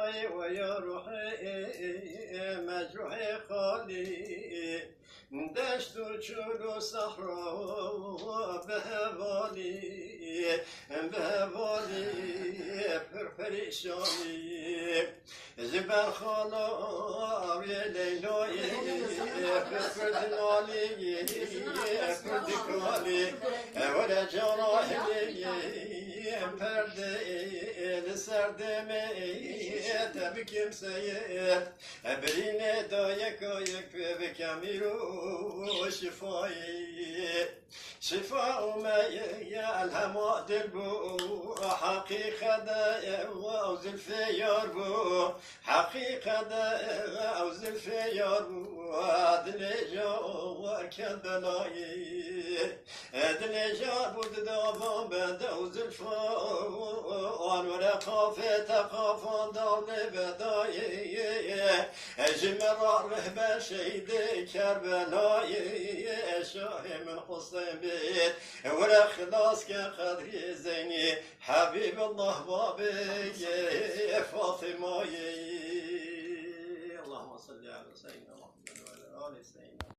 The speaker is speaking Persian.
روحي ويا روحي مجروحي خالي دشت وشلو صحراء بهوالي پریشانی زبر خالا لیلایی فرد نالی فرد کالی ولا جراحی پرده لسردمه تبی kimseye برینه دایک آیک بکمی رو شفایی شفاء ما يلهم دل بو حقيقة أوز الفيار بو حقيقة أوز الفيار بو دلجا وكدلاي دلجا بود دابان بند أوز الفان ولا خافة تخافان دار بداي جمر رهبة شيد كربلاي شاهي من حسين بيت ولا خلاص كقدر زيني حبيب الله بابي فاطمة اللهم صل على سيدنا محمد وعلى آل سيدنا